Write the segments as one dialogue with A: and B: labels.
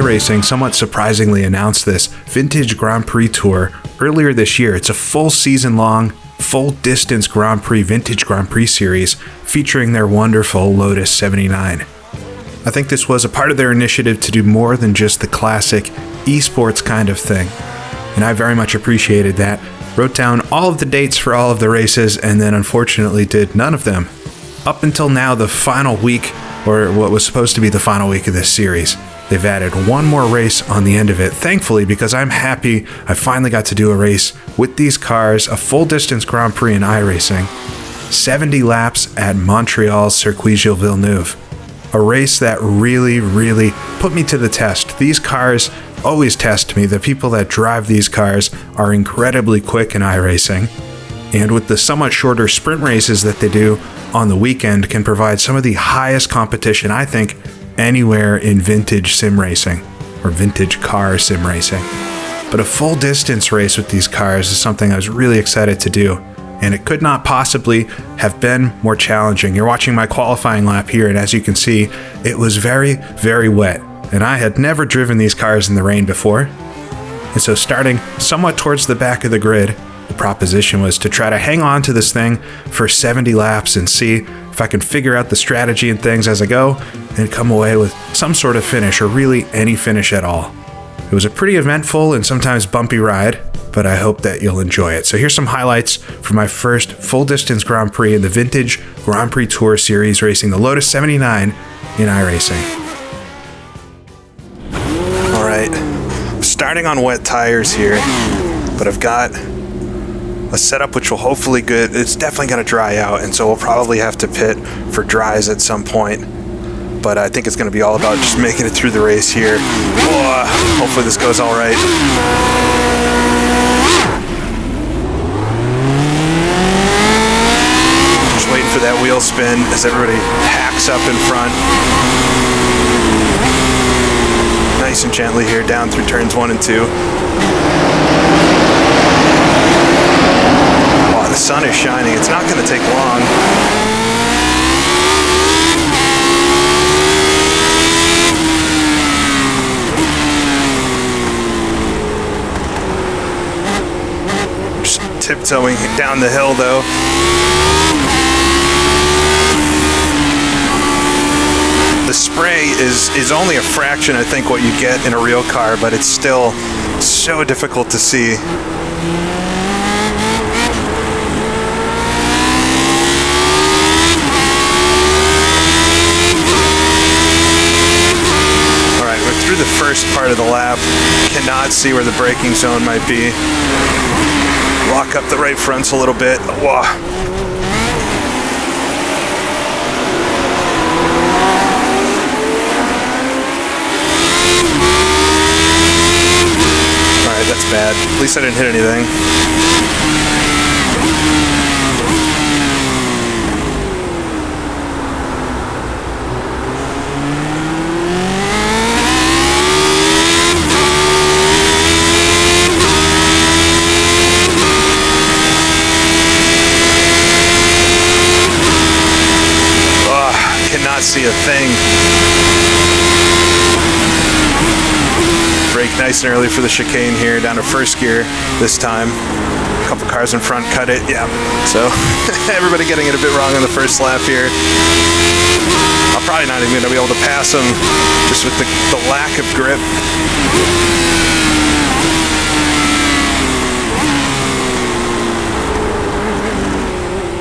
A: iRacing somewhat surprisingly announced this Vintage Grand Prix Tour earlier this year. It's a full season-long, full-distance Grand Prix Vintage Grand Prix series featuring their wonderful Lotus 79. I think this was a part of their initiative to do more than just the classic esports kind of thing, and I very much appreciated that. Wrote down all of the dates for all of the races, and then unfortunately did none of them. Up until now, the final week, or what was supposed to be the final week of this series, they've added one more race on the end of it, thankfully, because I'm happy I finally got to do a race with these cars, a full distance Grand Prix in iRacing, 70 laps at Montreal's Circuit Gilles Villenueve. A race that really put me to the test. These cars always test me. The people that drive these cars are incredibly quick in iRacing, and with the somewhat shorter sprint races that they do on the weekend can provide some of the highest competition, I think, anywhere in vintage sim racing, or vintage car sim racing. But a full distance race with these cars is something I was really excited to do, and it could not possibly have been more challenging. You're watching my qualifying lap here, and as you can see, it was very wet, and I had never driven these cars in the rain before. And so starting somewhat towards the back of the grid, the proposition was to try to hang on to this thing for 70 laps and see if I can figure out the strategy and things as I go and come away with some sort of finish, or really any finish at all. It was a pretty eventful and sometimes bumpy ride, but I hope that you'll enjoy it. So here's some highlights from my first full distance Grand Prix in the Vintage Grand Prix Tour series, racing the Lotus 79 in iRacing. All right, starting on wet tires here, but I've got a setup which will hopefully good. It's definitely going to dry out, and so we'll probably have to pit for dries at some point. But I think it's going to be all about just making it through the race here. Whoa, hopefully this goes all right. Just waiting for that wheel spin as everybody hacks up in front. Nice and gently here down through turns 1 and 2. The sun is shining. It's not going to take long. Just tiptoeing down the hill, though. The spray is only a fraction, I think, what you get in a real car, but it's still so difficult to see. Through the first part of the lap, cannot see where the braking zone might be. Lock up the right fronts a little bit. Whoa. Alright, that's bad. At least I didn't hit anything. See a thing. Brake nice and early for the chicane here, down to first gear this time. A couple cars in front cut it, yeah. So everybody getting it a bit wrong on the first lap here. I'm probably not even going to be able to pass them just with the lack of grip.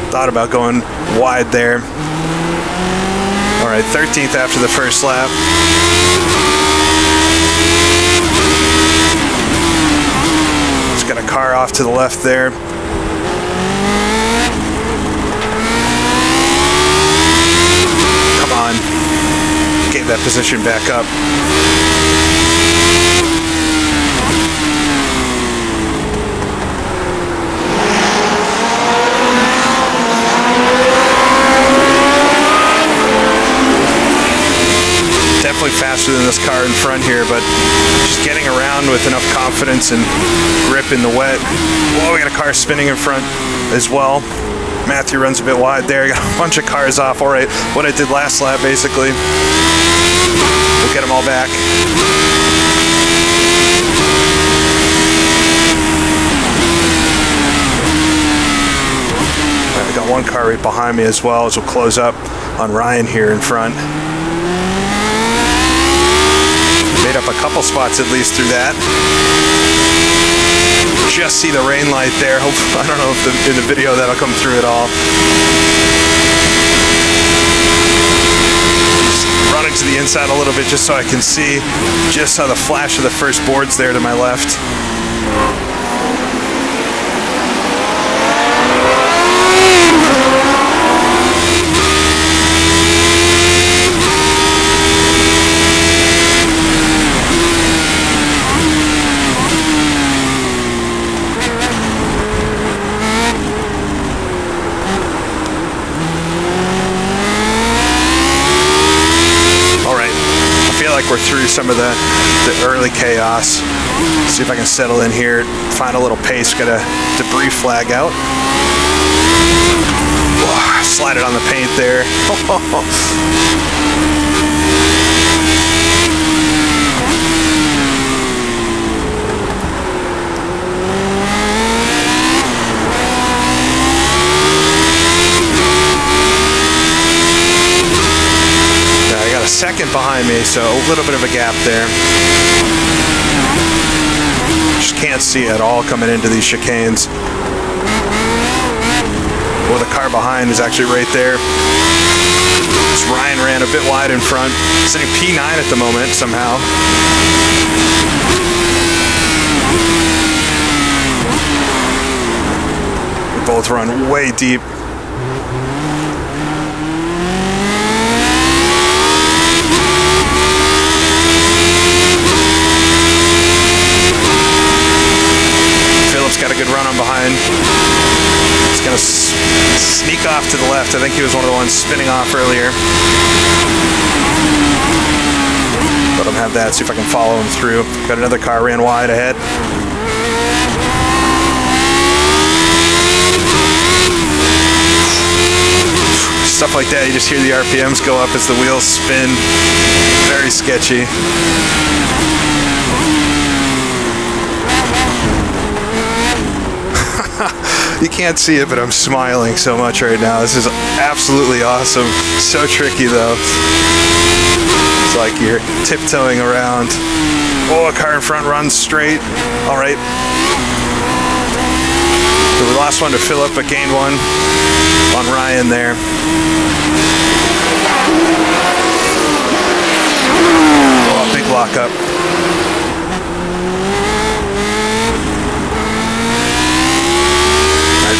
A: Thought about going wide there. All right, 13th after the first lap. Just got a car off to the left there. Come on. Gave that position back up. Definitely faster than this car in front here, but just getting around with enough confidence and grip in the wet. Whoa, we got a car spinning in front as well. Matthew runs a bit wide there. Got a bunch of cars off. All right, what I did last lap, basically. We'll get them all back. I got one car right behind me as well, as we'll close up on Ryan here in front. Made up a couple spots at least through that. Just see the rain light there. I don't know if in the video that'll come through at all. Just running to the inside a little bit just so I can see. Just saw the flash of the first boards there to my left. We're through some of the early chaos. See if I can settle in here, find a little pace. Got a debris flag out. Whoa, slide it on the paint there. Second behind me, so a little bit of a gap there. Just can't see at all coming into these chicanes. Well, the car behind is actually right there. This Ryan ran a bit wide in front, sitting P9 at the moment somehow. We both run way deep. Got a good run on behind. He's gonna sneak off to the left. I think he was one of the ones spinning off earlier. Let him have that, see if I can follow him through. Got another car ran wide ahead. Stuff like that, you just hear the RPMs go up as the wheels spin. Very sketchy. You can't see it, but I'm smiling so much right now. This is absolutely awesome. So tricky though. It's like you're tiptoeing around. Oh, a car in front runs straight. All right. So we lost one to Philip, but gained one on Ryan there. Oh, big lockup.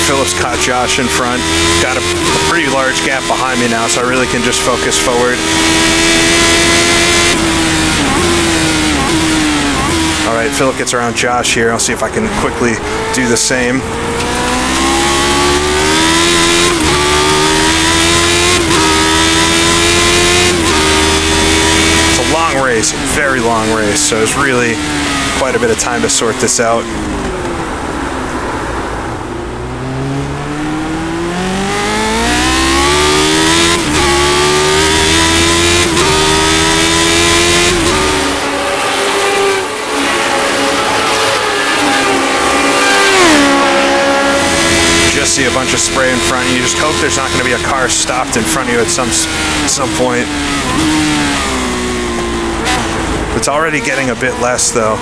A: Phillips caught Josh in front. Got a pretty large gap behind me now, so I really can just focus forward. All right, Phillip gets around Josh here. I'll see if I can quickly do the same. It's a long race, very long race, so it's really quite a bit of time to sort this out. See a bunch of spray in front. You just hope there's not going to be a car stopped in front of you at some point. It's already getting a bit less though.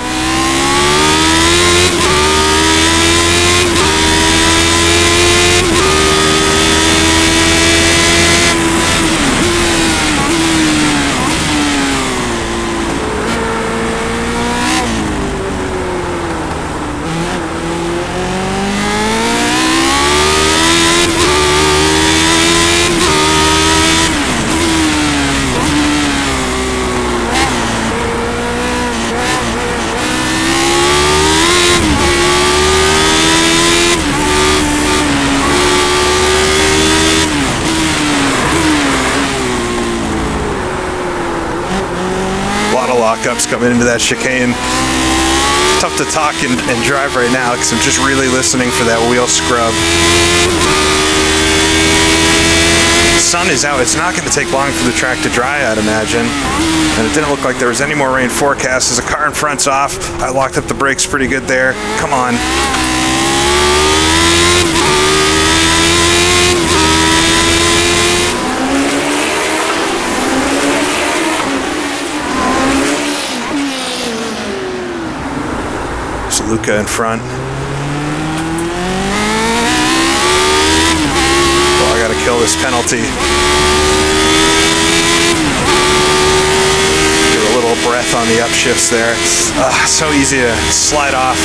A: Lockups coming into that chicane. Tough to talk and drive right now because I'm just really listening for that wheel scrub. Sun sun is out. It's not going to take long for the track to dry, I'd imagine. And it didn't look like there was any more rain forecast. As the car in front's off, I locked up the brakes pretty good there. Come on. There's Luca in front. Kill this penalty. Give a little breath on the upshifts there. So easy to slide off.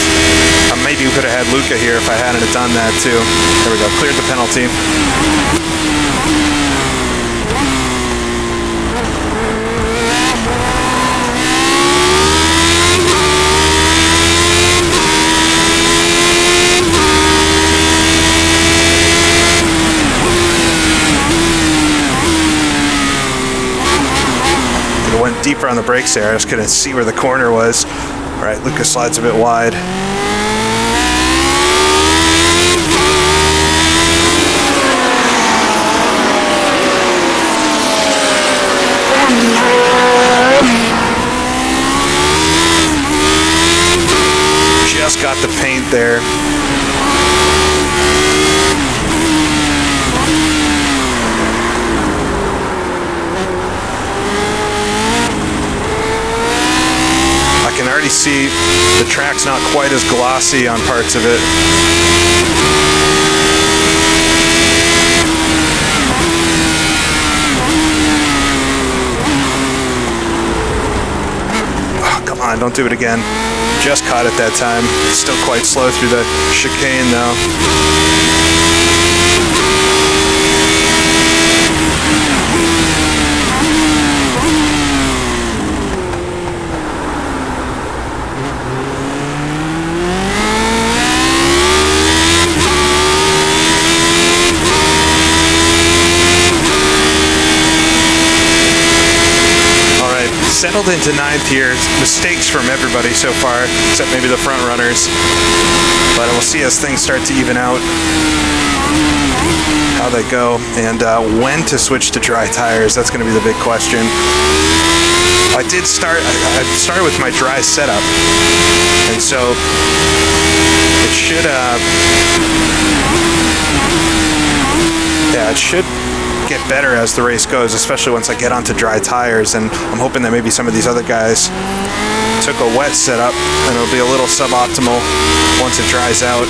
A: Maybe we could have had Luca here if I hadn't have done that too. There we go, cleared the penalty. Went deeper on the brakes there. I just couldn't see where the corner was. All right, Lucas slides a bit wide. Just got the paint there. I can already see the track's not quite as glossy on parts of it. Oh, come on, don't do it again. Just caught it that time. Still quite slow through the chicane though. Settled into 9th here. Mistakes from everybody so far, except maybe the front runners. But we'll see as things start to even out how they go, and when to switch to dry tires. That's going to be the big question. I started with my dry setup, and so it should it should get better as the race goes, especially once I get onto dry tires, and I'm hoping that maybe some of these other guys took a wet setup and it'll be a little suboptimal once it dries out.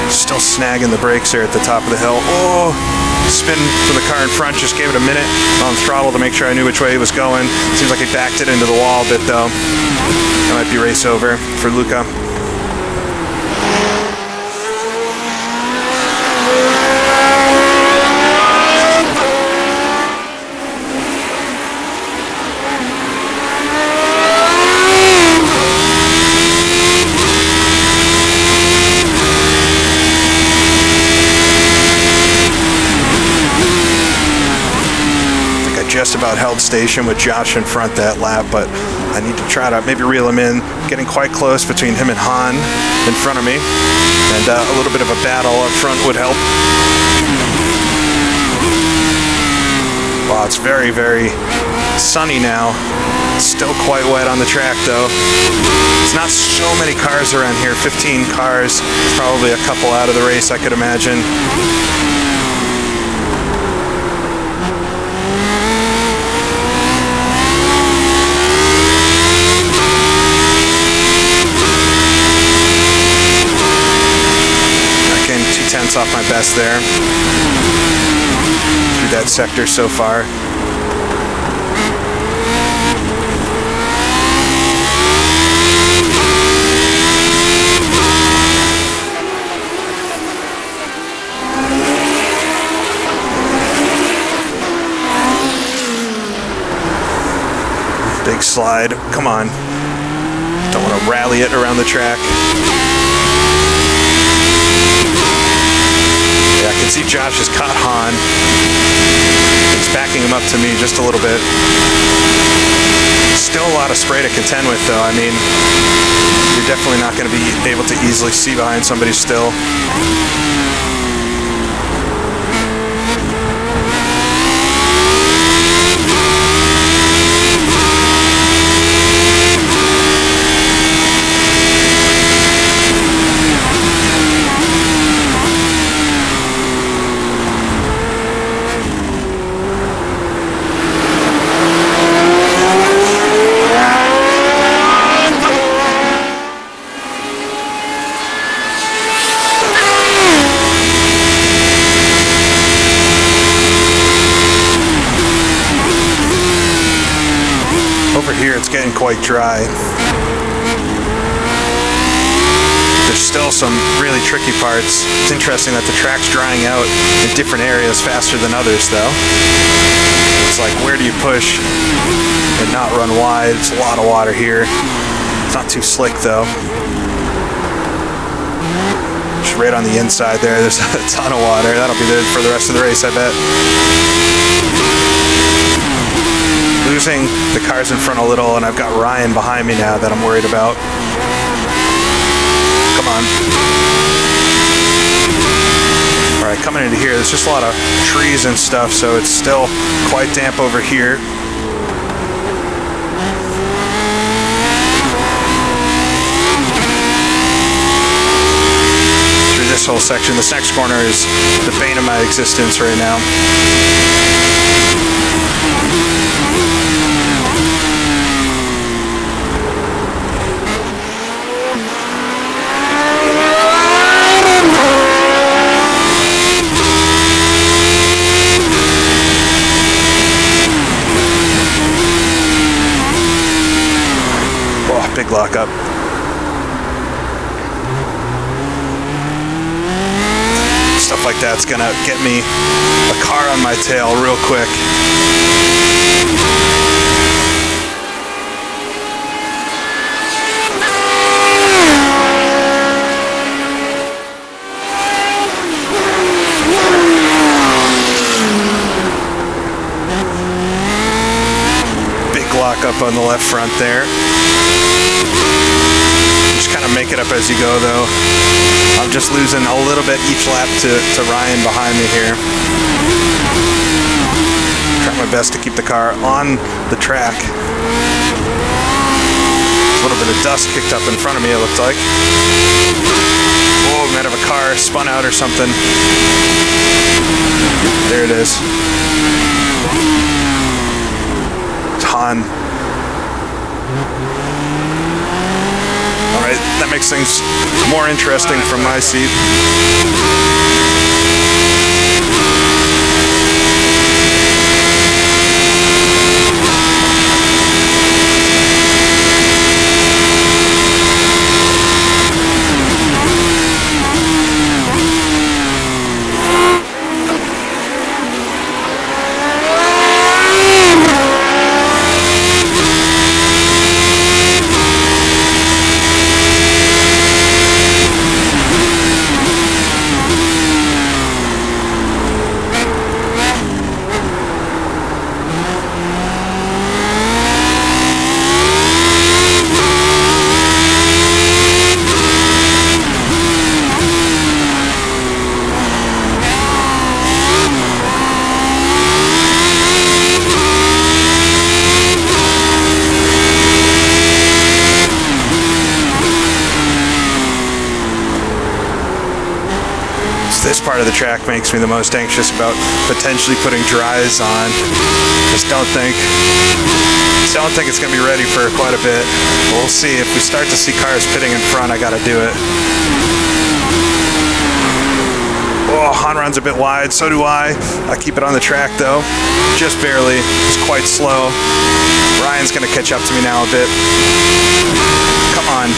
A: Still snagging the brakes here at the top of the hill. Oh, spin for the car in front, just gave it a minute on throttle to make sure I knew which way he was going. Seems like he backed it into the wall a bit though. That might be race over for Luca. Just about held station with Josh in front that lap, but I need to try to maybe reel him in. Getting quite close between him and Han in front of me, and a little bit of a battle up front would help. Wow, it's very, very sunny now. Still quite wet on the track though. It's not so many cars around here, 15 cars. Probably a couple out of the race, I could imagine. Off my best there through that sector so far. Big slide, come on. Don't want to rally it around the track. can see Josh has caught Han. He's backing him up to me just a little bit. Still a lot of spray to contend with, though. I mean, you're definitely not going to be able to easily see behind somebody still. Over here it's getting quite dry. There's still some really tricky parts. It's interesting that the track's drying out in different areas faster than others, though. It's like, where do you push and not run wide? It's a lot of water here. It's not too slick, though. Just right on the inside there, there's a ton of water. That'll be there for the rest of the race, I bet. Losing the cars in front a little, and I've got Ryan behind me now that I'm worried about. Come on. All right, coming into here, there's just a lot of trees and stuff, so it's still quite damp over here. Through this whole section, this next corner is the bane of my existence right now. Big lockup. Stuff like that's gonna get me a car on my tail real quick. Big lockup on the left front there. Kind of make it up as you go, though. I'm just losing a little bit each lap to Ryan behind me here. Try my best to keep the car on the track. A little bit of dust kicked up in front of me, it looked like. Whoa, might have a car spun out or something. There it is. It's Han. Alright, that makes things more interesting from my seat. This part of the track makes me the most anxious about potentially putting dries on. Just don't think it's going to be ready for quite a bit. We'll see. If we start to see cars pitting in front, I got to do it. Oh, Han runs a bit wide, so do I. I keep it on the track though, just barely. It's quite slow. Ryan's going to catch up to me now a bit. Come on.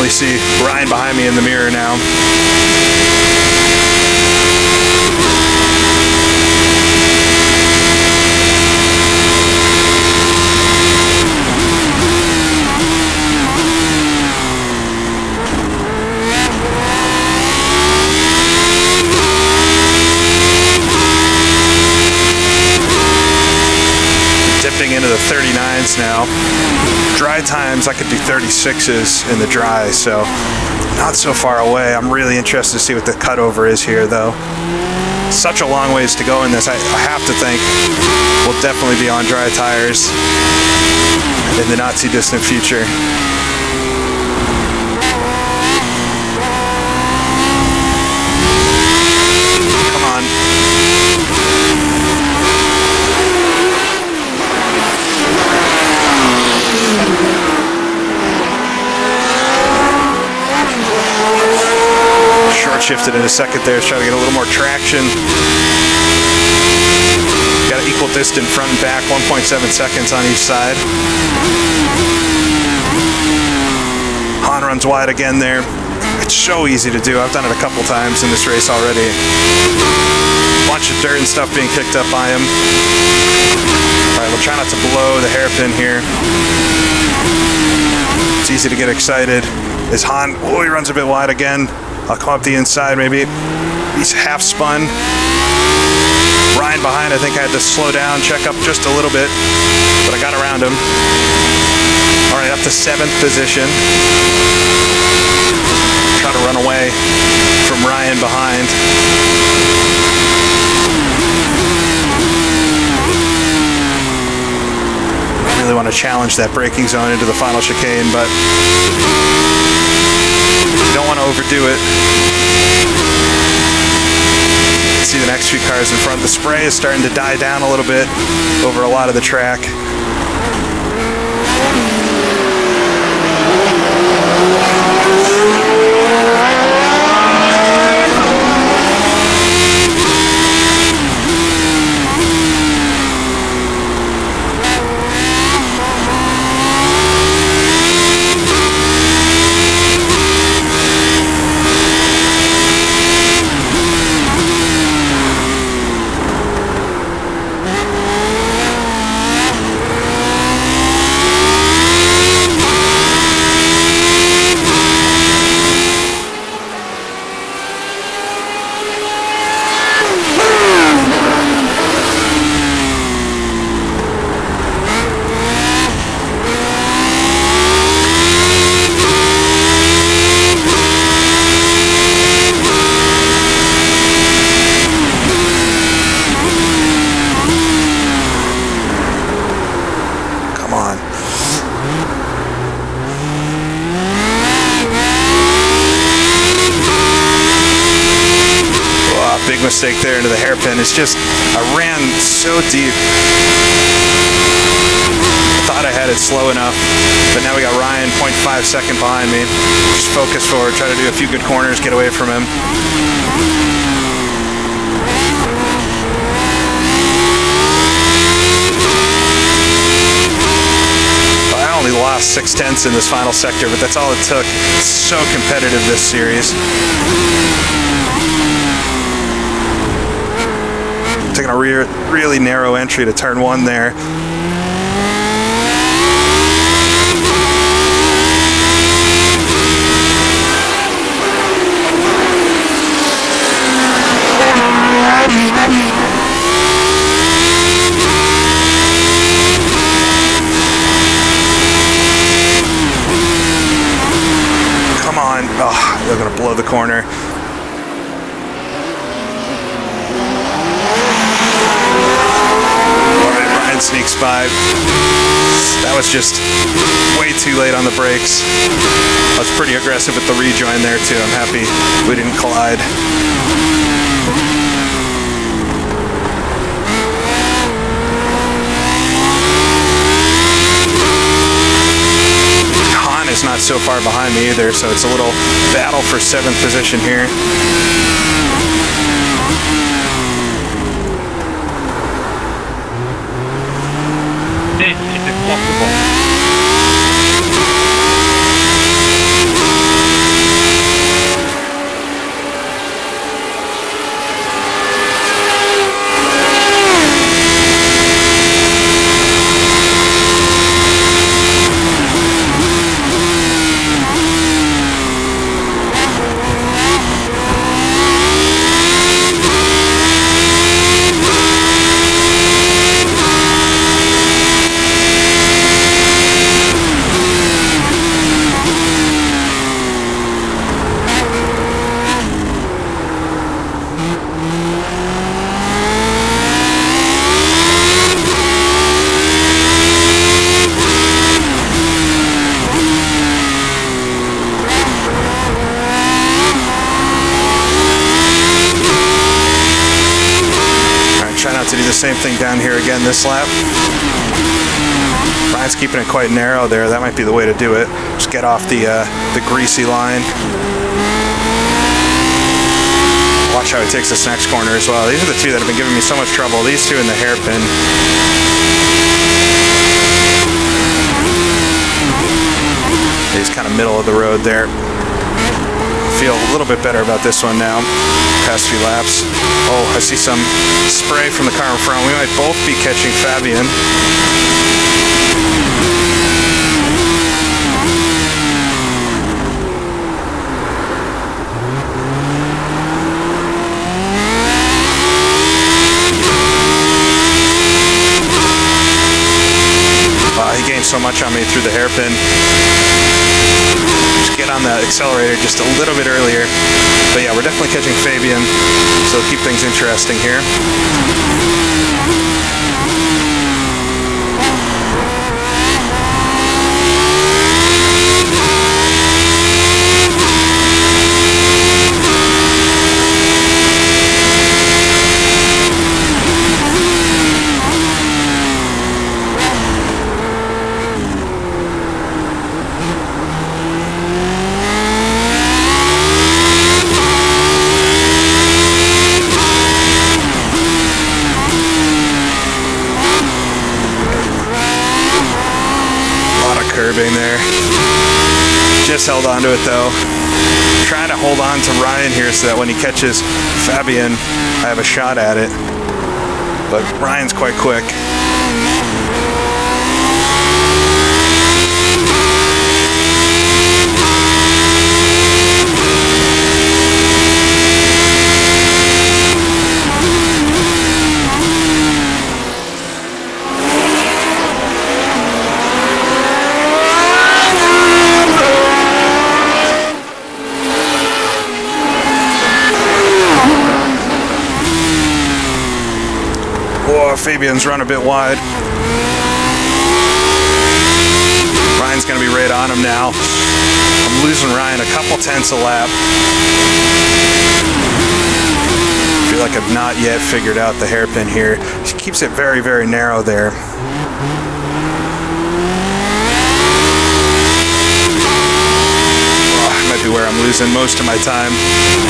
A: See Ryan behind me in the mirror now. into the 39s now. Dry times, I could do 36s in the dry, so not so far away. I'm really interested to see what the cutover is here, though. Such a long ways to go in this. I have to think we'll definitely be on dry tires in the not too distant future. Come on. Short shifted in a second there, trying to get a little more traction. Got an equal distance front and back, 1.7 seconds on each side. Han runs wide again there. It's so easy to do. I've done it a couple times in this race already. Bunch of dirt and stuff being kicked up by him. All right, we'll try not to blow the hairpin here. It's easy to get excited. Is Han, oh, he runs a bit wide again. I'll come up the inside maybe. He's half spun. Ryan behind, I think I had to slow down, check up just a little bit, but I got around him. All right, up to 7th position. Try to run away from Ryan behind. I really want to challenge that braking zone into the final chicane, but you don't want to overdo it. See the next few cars in front. The spray is starting to die down a little bit over a lot of the track. Mistake there into the hairpin. It's just, I ran so deep. I thought I had it slow enough, but now we got Ryan 0.5 second behind me. Just focus forward, try to do a few good corners, get away from him. I only lost 0.6 in this final sector, but that's all it took. It's so competitive, this series. Taking a really narrow entry to turn 1 there. Come on. Oh, they're going to blow the corner. Sneaks by. That was just way too late on the brakes. I was pretty aggressive with the rejoin there too. I'm happy we didn't collide. Han is not so far behind me either, so it's a little battle for 7th position here.
B: This is impossible.
A: to do the same thing down here again this lap. Ryan's keeping it quite narrow there. That might be the way to do it. Just get off the greasy line. Watch how he takes this next corner as well. These are the two that have been giving me so much trouble. These two in the hairpin. He's kind of middle of the road there. Feel a little bit better about this one now. Past few laps. Oh, I see some spray from the car in front. We might both be catching Fabian. He gained so much on me through the hairpin. Just get on the accelerator just a little bit earlier. But yeah, we're definitely catching Fabian, so keep things interesting here. Curbing there. Just held on to it though. Trying to hold on to Ryan here so that when he catches Fabian, I have a shot at it. But Ryan's quite quick. Fabian's run a bit wide. Ryan's going to be right on him now. I'm losing Ryan a couple tenths a lap. I feel like I've not yet figured out the hairpin here. He keeps it very, very narrow there. Might be where I'm losing most of my time.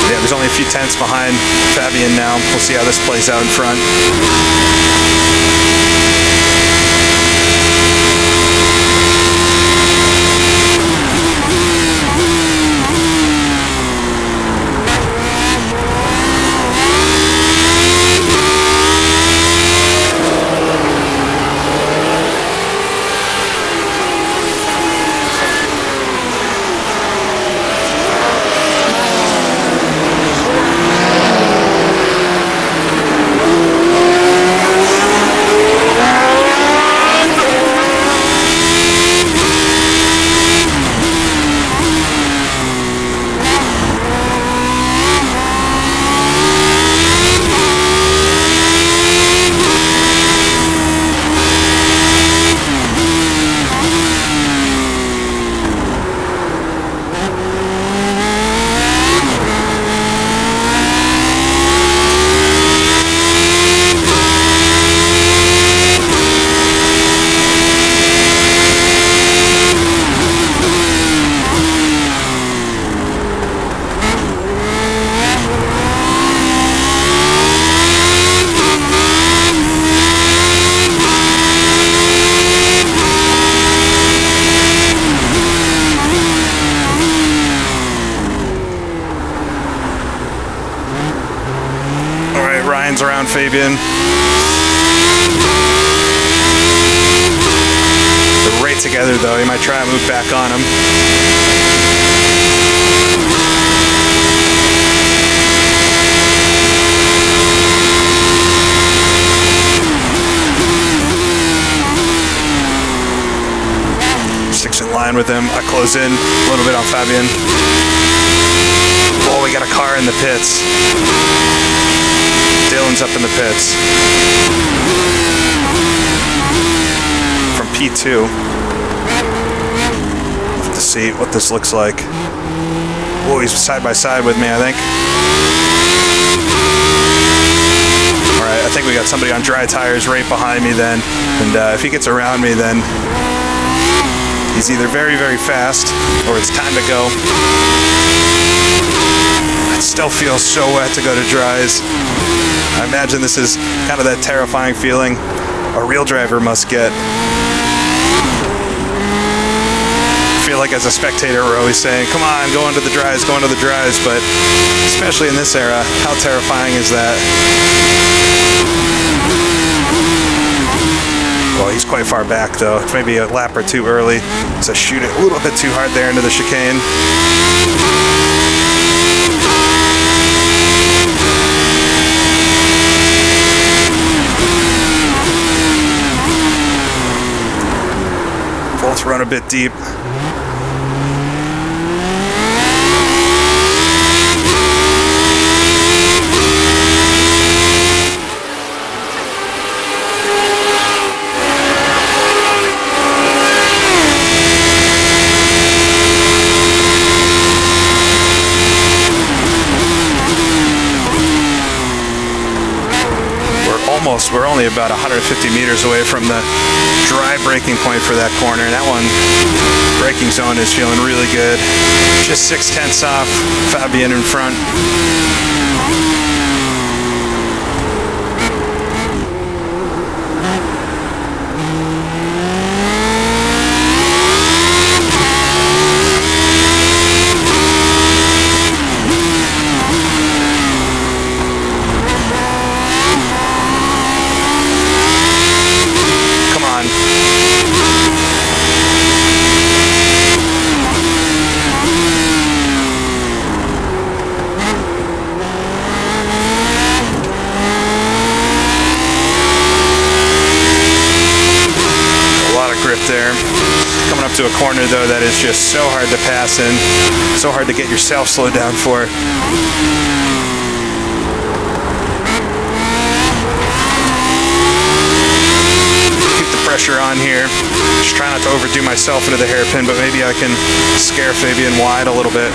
A: Yeah, there's only a few tenths behind Fabian now. We'll see how this plays out in front. Around Fabian. They're right together though. He might try and move back on him. Sticks in line with him. I close in a little bit on Fabian. Oh, we got a car in the pits. Dylan's up in the pits. From P2. Have to see what this looks like. Oh, he's side by side with me, I think. right, I think we got somebody on dry tires right behind me then, and if he gets around me, then he's either very, very fast or it's time to go. It still feels so wet to go to dries. I imagine this is kind of that terrifying feeling a real driver must get. I feel like as a spectator we're always saying, come on, go into the dries, go into the dries, but especially in this era, how terrifying is that? Well, he's quite far back though. It's maybe a lap or two early, so shoot it a little bit too hard there into the chicane. Both run a bit deep. We're only about 150 meters away from the dry braking point for that corner. That one, braking zone is feeling really good. Just 0.6 off Fabian in front. There. Coming up to a corner though that is just so hard to pass in, so hard to get yourself slowed down for. Keep the pressure on here. Just try not to overdo myself into the hairpin, but maybe I can scare Fabian wide a little bit.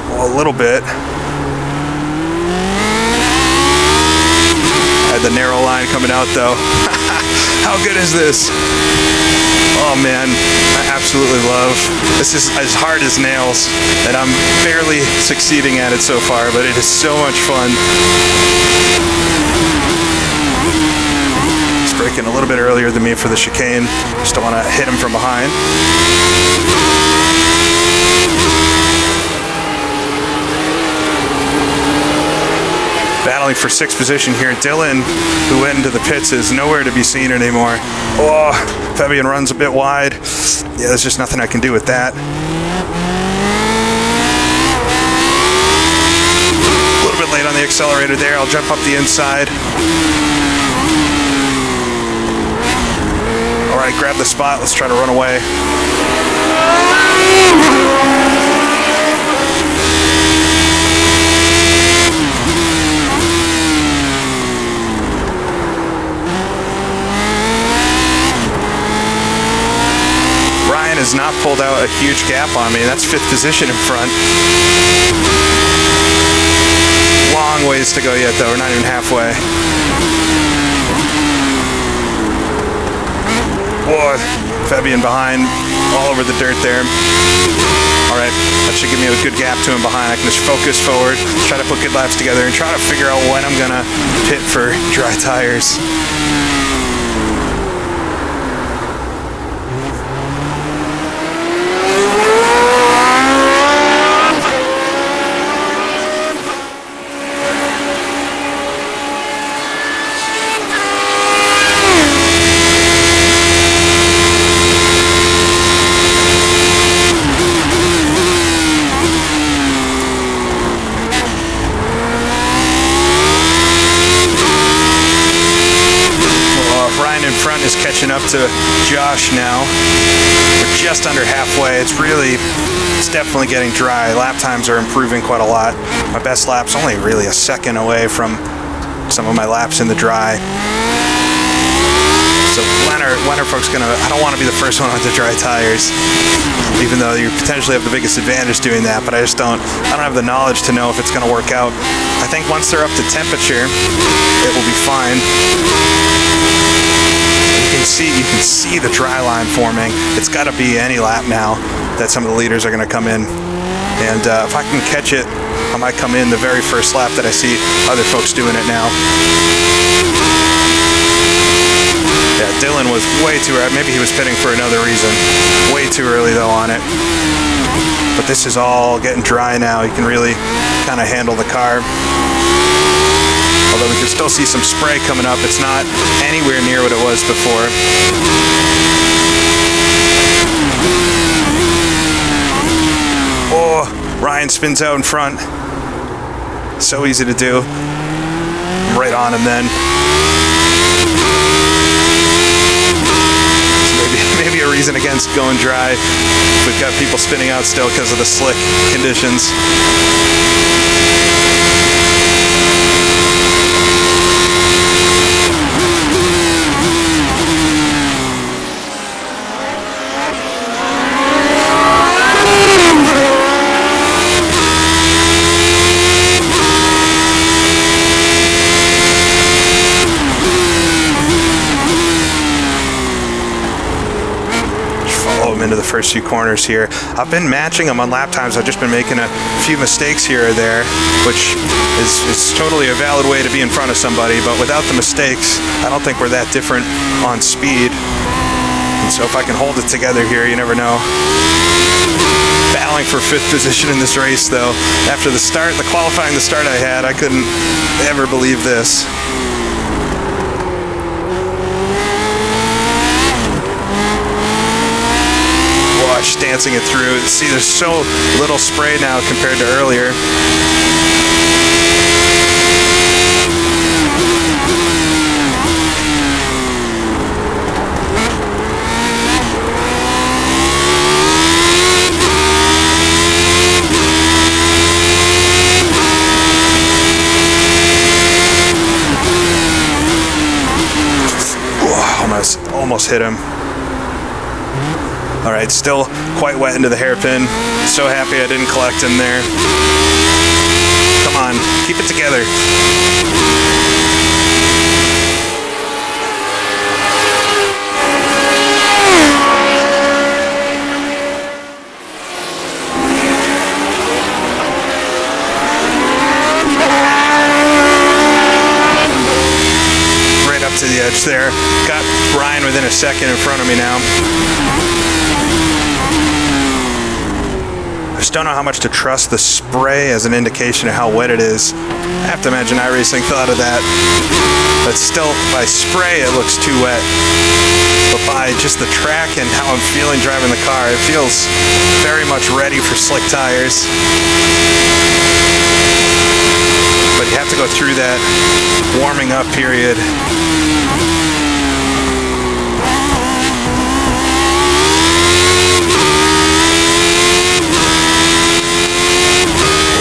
A: Well, a little bit. The narrow line coming out though. How good is this? Oh man, I absolutely love. This is as hard as nails, and I'm barely succeeding at it so far, but it is so much fun. He's braking a little bit earlier than me for the chicane. Just don't want to hit him from behind. Battling for 6th position here. Dylan, who went into the pits, is nowhere to be seen anymore. Oh, Fabian runs a bit wide. Yeah, there's just nothing I can do with that. A little bit late on the accelerator there. I'll jump up the inside. All right, grab the spot. Let's try to run away. Has not pulled out a huge gap on me. That's 5th position in front. Long ways to go yet though, we're not even halfway. Boy, Fabian behind, all over the dirt there. All right, that should give me a good gap to him behind. I can just focus forward, try to put good laps together, and try to figure out when I'm gonna pit for dry tires. Up to Josh now. We're just under halfway. It's definitely getting dry. Lap times are improving quite a lot. My best lap's only really a second away from some of my laps in the dry. So when are folks gonna? I don't want to be the first one with the dry tires, even though you potentially have the biggest advantage doing that. But I don't have the knowledge to know if it's gonna work out. I think once they're up to temperature, it will be fine. You can see the dry line forming. It's got to be any lap now that some of the leaders are going to come in. And if I can catch it, I might come in the very first lap that I see other folks doing it now. Yeah, Dylan was way too early. Maybe he was pitting for another reason. Way too early, though, on it. But this is all getting dry now. You can really kind of handle the car. Although we can still see some spray coming up. It's not anywhere near what it was before. Oh, Ryan spins out in front. So easy to do. I'm right on him then. So maybe a reason against going dry. We've got people spinning out still because of the slick conditions. Into the first few corners here. I've been matching them on lap times. I've just been making a few mistakes here or there, which is totally a valid way to be in front of somebody, but without the mistakes, I don't think we're that different on speed. And so if I can hold it together here, you never know. Battling for 5th position in this race, though. After the start, the qualifying start I had, I couldn't ever believe this. Dancing it through. See, there's so little spray now compared to earlier. Whoa, almost hit him. All right, still quite wet into the hairpin. So happy I didn't collect him there. Come on, keep it together. Right up to the edge there. Got Ryan within a second in front of me now. I just don't know how much to trust the spray as an indication of how wet it is. I have to imagine iRacing thought of that. But still, by spray, it looks too wet. But by just the track and how I'm feeling driving the car, it feels very much ready for slick tires. But you have to go through that warming up period.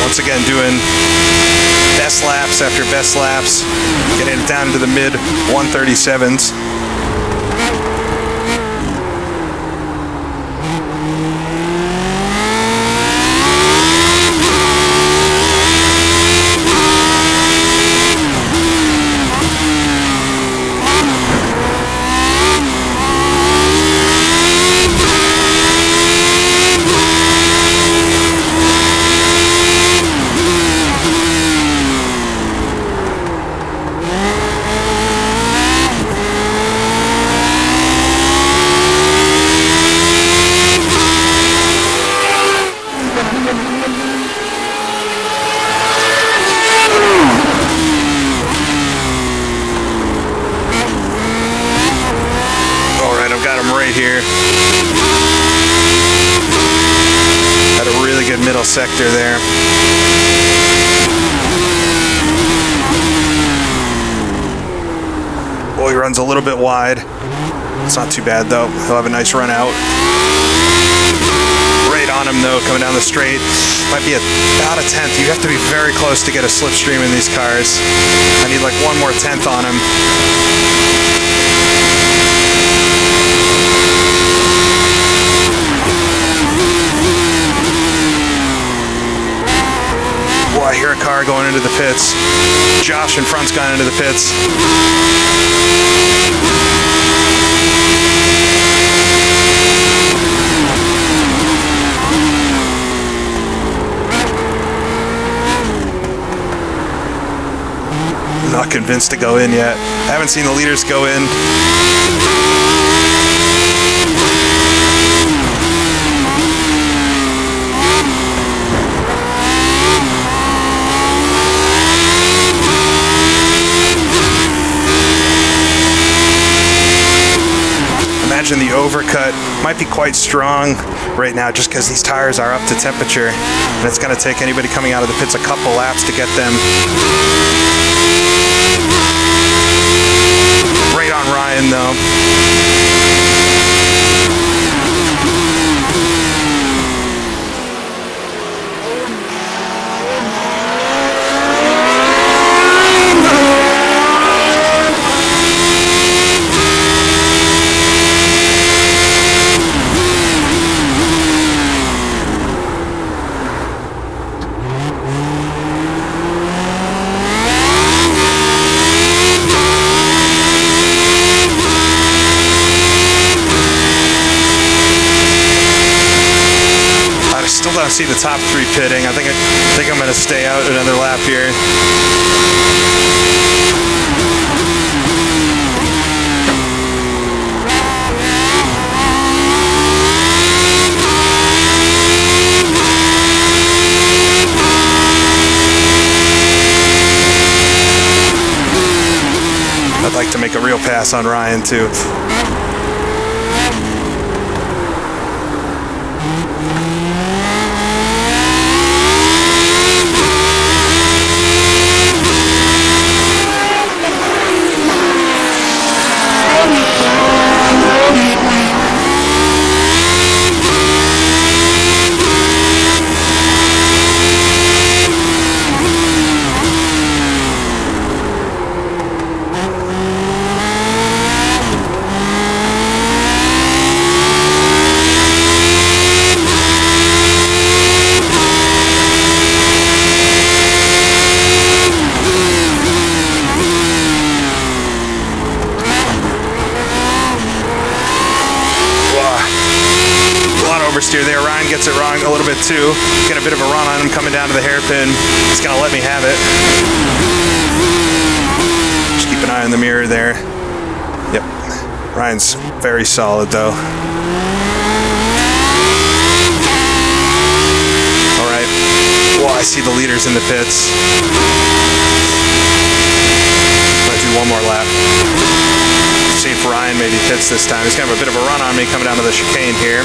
A: Once again, doing best laps after best laps, getting it down to the mid 137s. Here. Had a really good middle sector there. Oh, he runs a little bit wide. It's not too bad though. He'll have a nice run out. Right on him Ryan, though, coming down the straight. Might be about a tenth. You have to be very close to get a slipstream in these cars. I need like one more tenth on him. Boy, I hear a car going into the pits. Josh in front's gone into the pits. Not convinced to go in yet. I haven't seen the leaders go in. Imagine the overcut might be quite strong right now just because these tires are up to temperature, and it's going to take anybody coming out of the pits a couple laps to get them. Right on Ryan, though. I see the top three pitting. I think I'm going to stay out another lap here. I'd like to make a real pass on Ryan too. Oversteer there. Ryan gets it wrong a little bit too. Get a bit of a run on him coming down to the hairpin. He's gonna let me have it. Just keep an eye on the mirror there. Yep. Ryan's very solid though. Alright. Well, I see the leaders in the pits. Might do one more lap. See if Ryan maybe hits this time. He's gonna have a bit of a run on me coming down to the chicane here.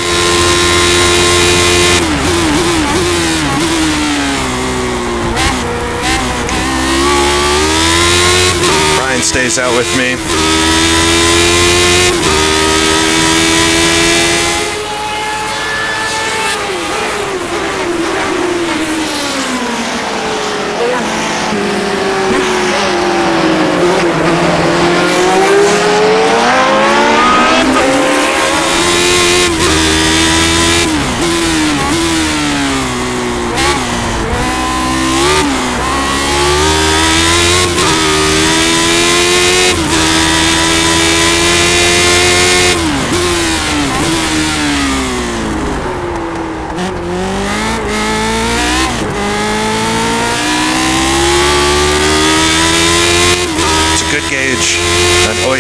A: Ryan stays out with me.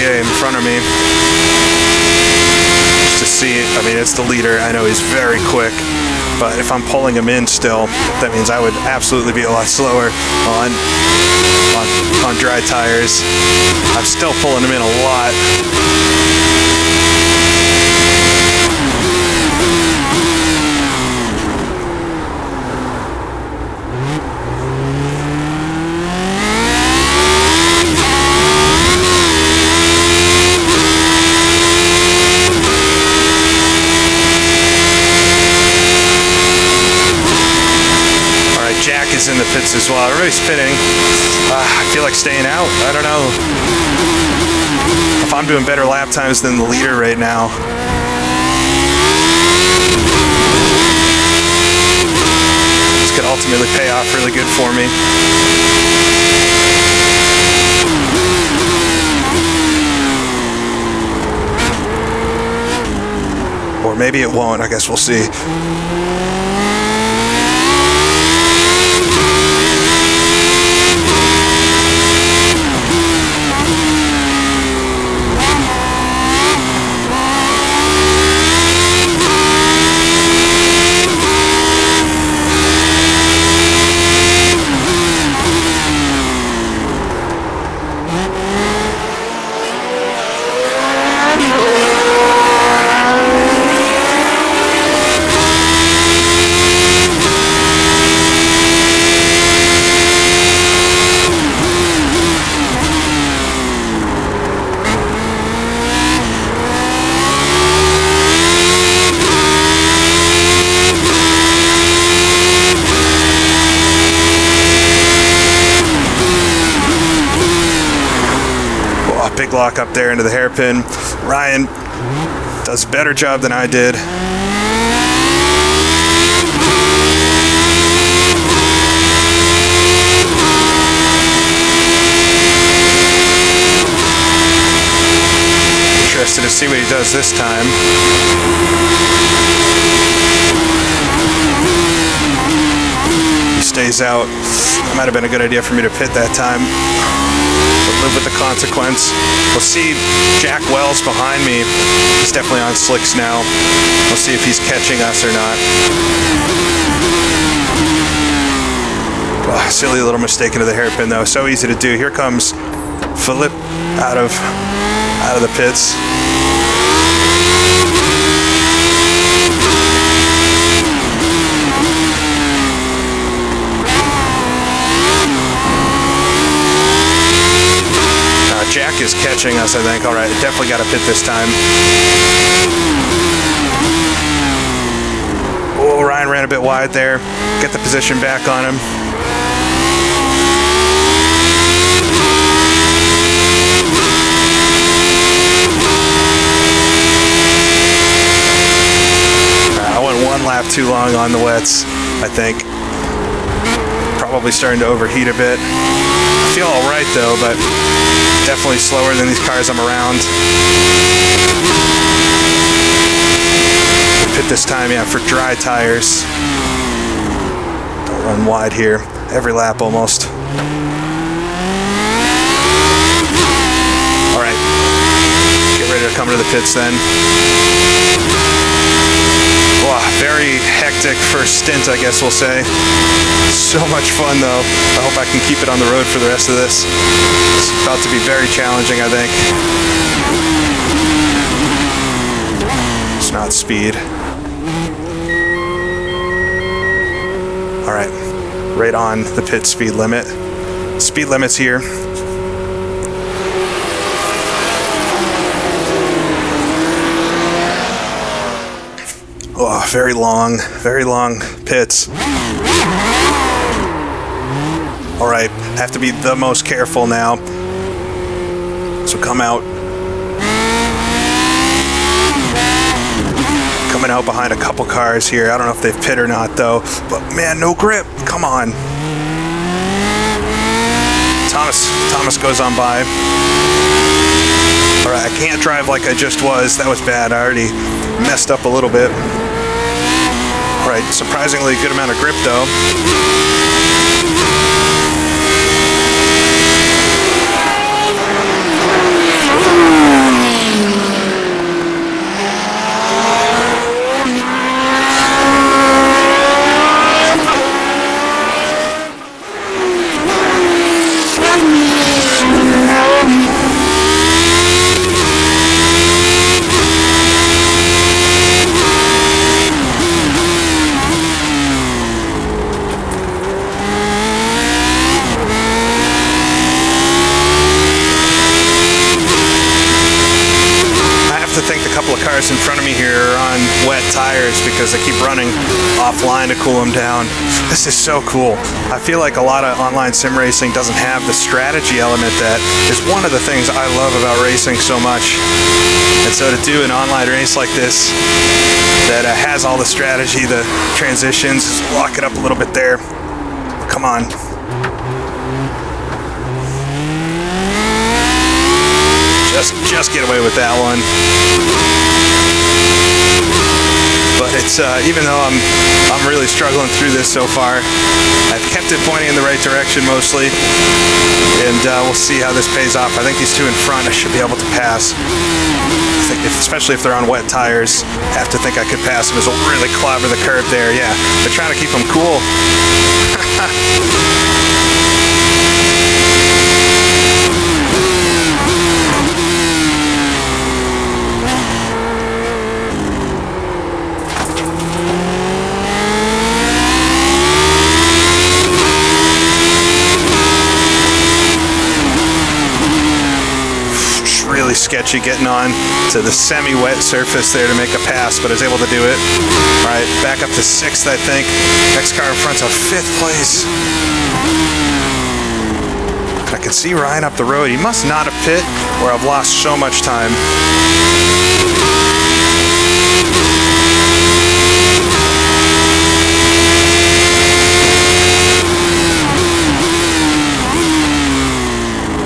A: In front of me just to see. I mean, it's the leader. I know he's very quick, but if I'm pulling him in still, that means I would absolutely be a lot slower on dry tires. I'm still pulling him in a lot. Alright, Jack is in the pits as well. Everybody's pitting. I feel like staying out. I don't know. If I'm doing better lap times than the leader right now. This could ultimately pay off really good for me. Or maybe it won't. I guess we'll see. Big lock up there into the hairpin. Ryan does a better job than I did. Interested to see what he does this time. He stays out. That might have been a good idea for me to pit that time. Live with the consequence. We'll see Jack Wells behind me. He's definitely on slicks now. We'll see if he's catching us or not. Oh, silly little mistake into the hairpin though. So easy to do. Here comes Philip out of the pits. Jack is catching us, I think. All right, definitely got to pit this time. Oh, Ryan ran a bit wide there. Get the position back on him. I went one lap too long on the wets, I think. Probably starting to overheat a bit. I feel all right though, but definitely slower than these cars I'm around. Pit this time, yeah, for dry tires. Don't run wide here. Every lap almost. All right, get ready to come to the pits then. Wow, very hectic first stint, I guess we'll say. So much fun though. I hope I can keep it on the road for the rest of this. It's about to be very challenging, I think. It's not speed. All right, right on the pit speed limit. Speed limit's here. Oh, very long pits. All right, have to be the most careful now. So come out. Coming out behind a couple cars here. I don't know if they've pit or not though, but man, no grip, come on. Thomas goes on by. All right, I can't drive like I just was. That was bad, I already messed up a little bit. All right, surprisingly good amount of grip though. In front of me here are on wet tires because they keep running offline to cool them down. This is so cool. I feel like a lot of online sim racing doesn't have the strategy element that is one of the things I love about racing so much. And so to do an online race like this that has all the strategy, the transitions, just lock it up a little bit there. Come on. Just get away with that one. But it's even though I'm really struggling through this so far, I've kept it pointing in the right direction mostly, and we'll see how this pays off. I think these two in front I should be able to pass. I think especially if they're on wet tires, I have to think I could pass them as we'll really clobber the curb there. Yeah, they're trying to keep them cool. Really sketchy getting on to the semi-wet surface there to make a pass, but I was able to do it. All right, back up to 6th, I think. Next car in front's a 5th place. I can see Ryan up the road. He must not have pit, or I've lost so much time.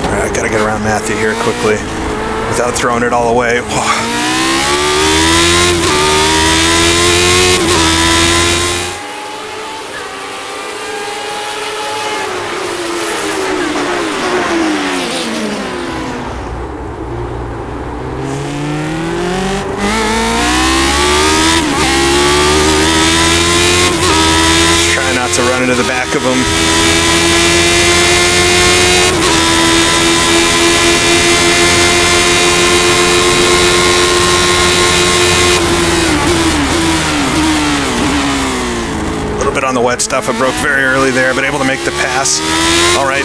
A: All right, I gotta get around Matthew here quickly without throwing it all away. Just try not to run into the back of him. On the wet stuff, I broke very early there, but able to make the pass. All right,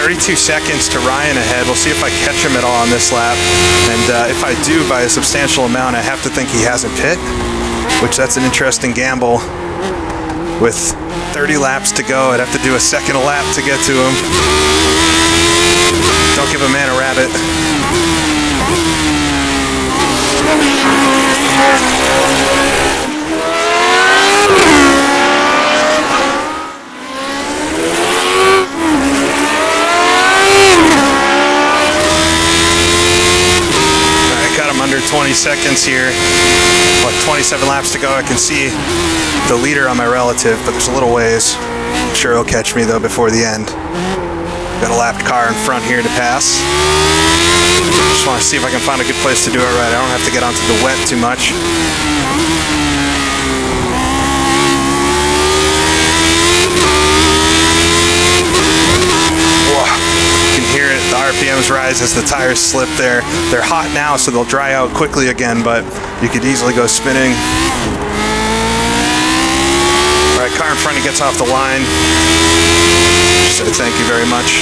A: 32 seconds to Ryan ahead. We'll see if I catch him at all on this lap, and if I do by a substantial amount, I have to think he hasn't pit, which that's an interesting gamble. With 30 laps to go, I'd have to do a second a lap to get to him. Don't give a man a rabbit. Under 20 seconds here, like 27 laps to go. I can see the leader on my relative, but there's a little ways. I'm sure he'll catch me though before the end. Got a lapped car in front here to pass. Just want to see if I can find a good place to do it right. I don't have to get onto the wet too much. The RPMs rise as the tires slip there. They're hot now, so they'll dry out quickly again, but you could easily go spinning. All right, car in front, he gets off the line. So thank you very much.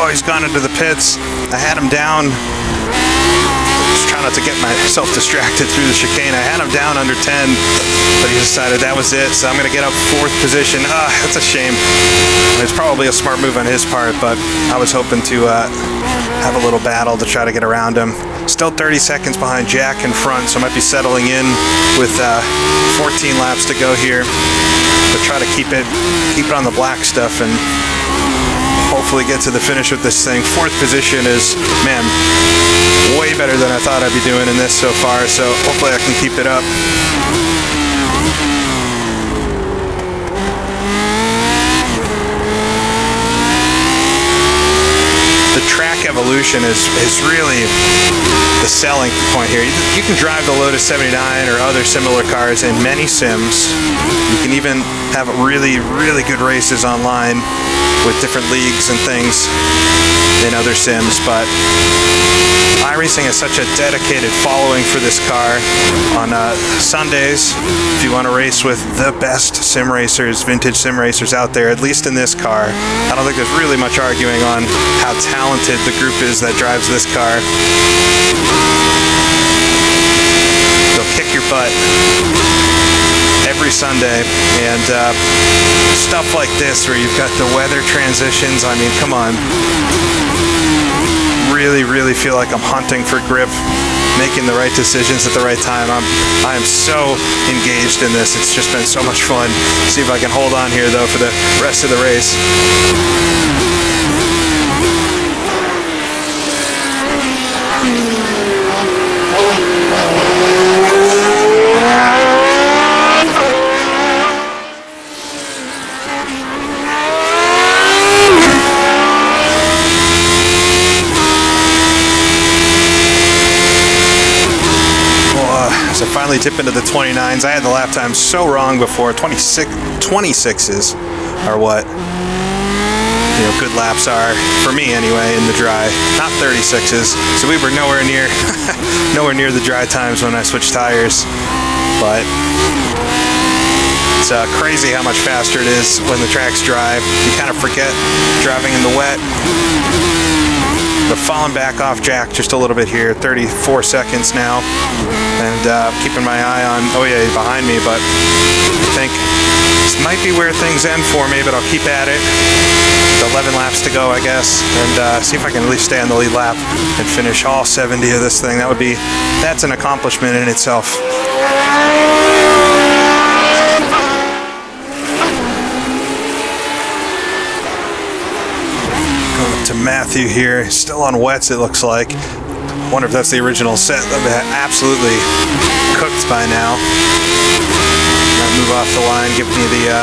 A: He's gone into the pits. I had him down. Just trying not to get myself distracted through the chicane. I had him down under 10, but he decided that was it. So I'm going to get up 4th position. That's a shame. It's probably a smart move on his part, but I was hoping to have a little battle to try to get around him. Still 30 seconds behind Jack in front, so I might be settling in with 14 laps to go here. But try to keep it on the black stuff and hopefully get to the finish with this thing. 4th position is, man, way better than I thought I'd be doing in this so far, so hopefully I can keep it up. The track evolution is really the selling point here. You can drive the Lotus 79 or other similar cars in many sims. You can even have really, really good races online with different leagues and things in other sims, but iRacing has such a dedicated following for this car. On Sundays, if you want to race with the best sim racers, vintage sim racers out there, at least in this car, I don't think there's really much arguing on how talented the group is that drives this car. They'll kick your butt every Sunday, and stuff like this where you've got the weather transitions, I mean, come on. Really feel like I'm hunting for grip, making the right decisions at the right time. I am so engaged in this. It's just been so much fun. See if I can hold on here though for the rest of the race. So finally dip into the 29s. I had the lap time so wrong before. 26s are what, you know, good laps are for me anyway in the dry, not 36s. So we were nowhere near the dry times when I switched tires. But it's crazy how much faster it is when the track's dry. You kind of forget driving in the wet. But falling back off Jack just a little bit here, 34 seconds now, and keeping my eye on, oh yeah, he's behind me, but I think this might be where things end for me, but I'll keep at it. 11 laps to go, I guess, and see if I can at least stay on the lead lap and finish all 70 of this thing. That's an accomplishment in itself. To Matthew here, still on wets it looks like. Wonder if that's the original set. Absolutely cooked by now. Now move off the line, give me the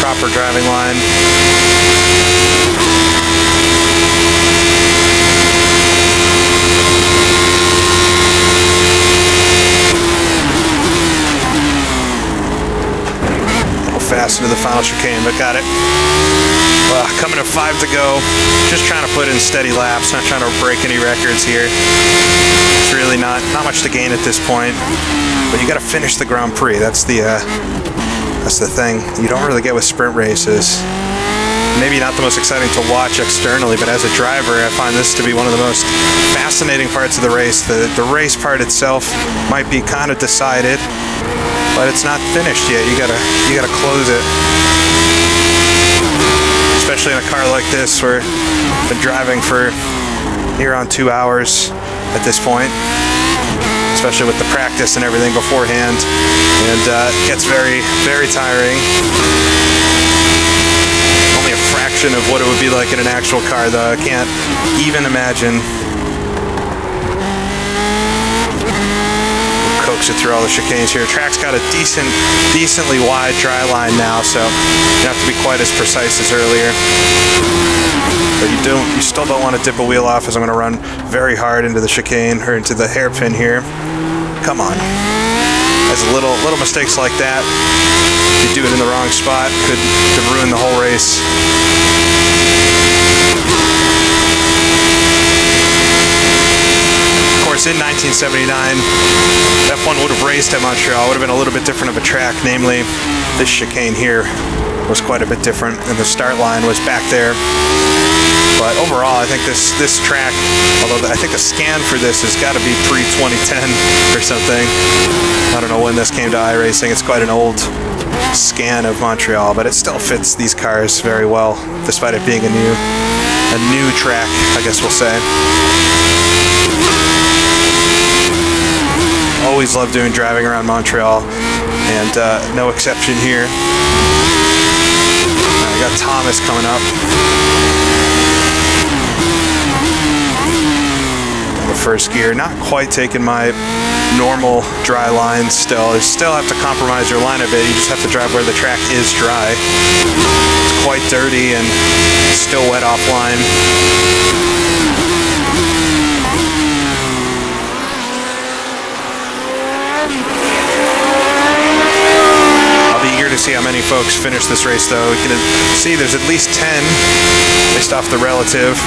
A: proper driving line. A little fast into the final chicane, but got it. Coming to 5 to go, just trying to put in steady laps, not trying to break any records here. It's really not much to gain at this point, but you got to finish the Grand Prix. That's the thing you don't really get with sprint races. Maybe not the most exciting to watch externally, but as a driver, I find this to be one of the most fascinating parts of the race. The race part itself might be kind of decided, but it's not finished yet. You gotta close it. Especially in a car like this, where I've been driving for near on 2 hours at this point, especially with the practice and everything beforehand, and it gets very, very tiring. Only a fraction of what it would be like in an actual car, though. I can't even imagine. Coax it through all the chicanes here. Track's got a decently wide dry line now, so you don't have to be quite as precise as earlier. But you still don't want to dip a wheel off, as I'm going to run very hard into the chicane, or into the hairpin here. Come on. As little mistakes like that, if you do it in the wrong spot, could ruin the whole race. In 1979, F1 would have raced at Montreal. Would have been a little bit different of a track, namely this chicane here was quite a bit different, and the start line was back there. But overall, I think this track, although I think the scan for this has got to be pre-2010 or something. I don't know when this came to iRacing. It's quite an old scan of Montreal, but it still fits these cars very well, despite it being a new track, I guess we'll say. Always love doing driving around Montreal, and no exception here. I got Thomas coming up. The first gear, not quite taking my normal dry line still. You still have to compromise your line a bit. You just have to drive where the track is dry. It's quite dirty and still wet offline. see how many folks finished this race, though. You can see there's at least 10 based off the relative,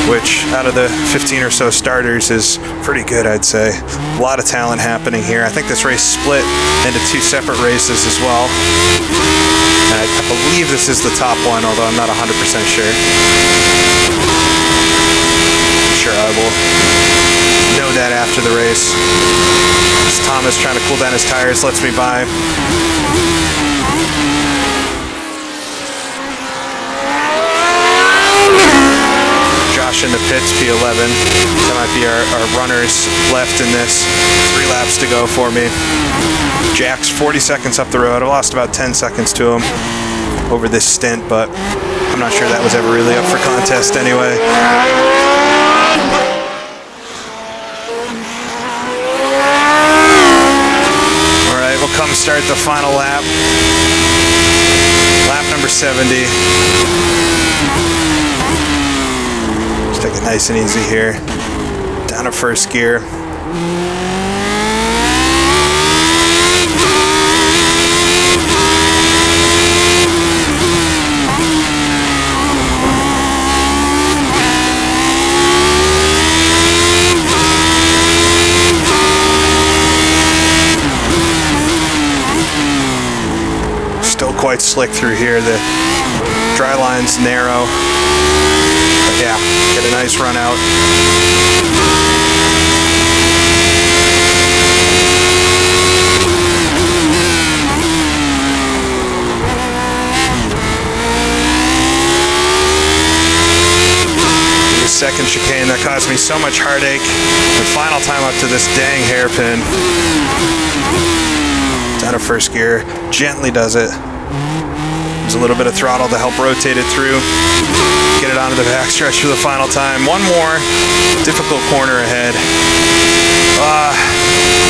A: which out of the 15 or so starters is pretty good, I'd say. A lot of talent happening here. I think this race split into 2 separate races as well. And I believe this is the top one, although I'm not 100% sure. I'm sure I will know that after the race. As Thomas trying to cool down his tires lets me by. Josh in the pits, P11. That might be our runners left in this. 3 laps to go for me. Jack's 40 seconds up the road. I lost about 10 seconds to him over this stint, but I'm not sure that was ever really up for contest anyway. Alright, we'll come start the final lap. Lap number 70. Just take it nice and easy here. Down to first gear. Still quite slick through here. The dry line's narrow. But yeah, get a nice run out. The second chicane that caused me so much heartache. The final time up to this dang hairpin. Down to first gear, gently does it. There's a little bit of throttle to help rotate it through. Get it onto the backstretch for the final time. One more difficult corner ahead.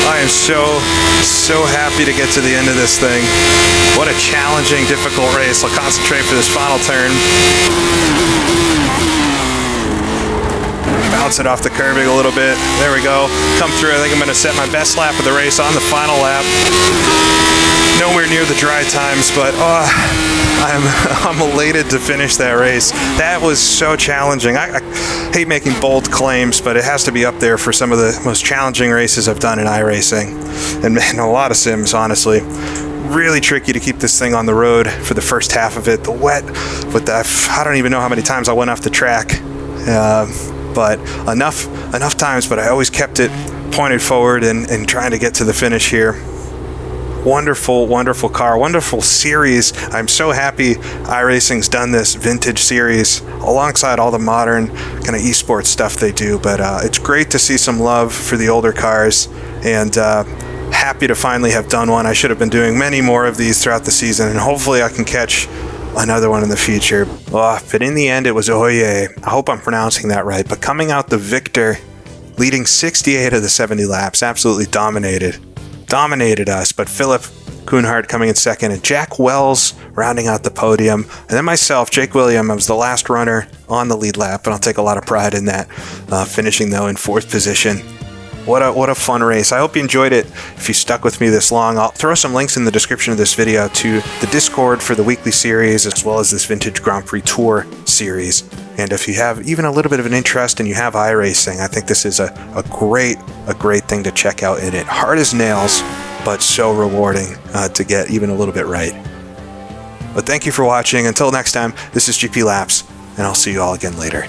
A: I am so happy to get to the end of this thing. What a challenging, difficult race. I'll concentrate for this final turn. Bounce it off the curbing a little bit. There we go. Come through. I think I'm going to set my best lap of the race on the final lap. Nowhere near the dry times, but I'm elated to finish that race. That was so challenging. I hate making bold claims, but it has to be up there for some of the most challenging races I've done in iRacing. And man, a lot of sims, honestly. Really tricky to keep this thing on the road for the first half of it. The wet, with the, I don't even know how many times I went off the track. But enough times, but I always kept it pointed forward and trying to get to the finish here. Wonderful, wonderful car, wonderful series. I'm so happy iRacing's done this vintage series alongside all the modern kind of esports stuff they do, but it's great to see some love for the older cars, and happy to finally have done one. I should have been doing many more of these throughout the season, and hopefully I can catch another one in the future. But in the end, it was Oye. I hope I'm pronouncing that right. But coming out the victor, leading 68 of the 70 laps, absolutely dominated us. But Philip Coonhardt coming in second, and Jack Wells rounding out the podium. And then myself, Jake William, I was the last runner on the lead lap, and I'll take a lot of pride in that, finishing though in 4th position. What a fun race. I hope you enjoyed it. If you stuck with me this long, I'll throw some links in the description of this video to the Discord for the weekly series, as well as this Vintage Grand Prix Tour series. And if you have even a little bit of an interest and you have iRacing, I think this is a great thing to check out in it. Hard as nails, but so rewarding to get even a little bit right. But thank you for watching. Until next time, this is GP Laps, and I'll see you all again later.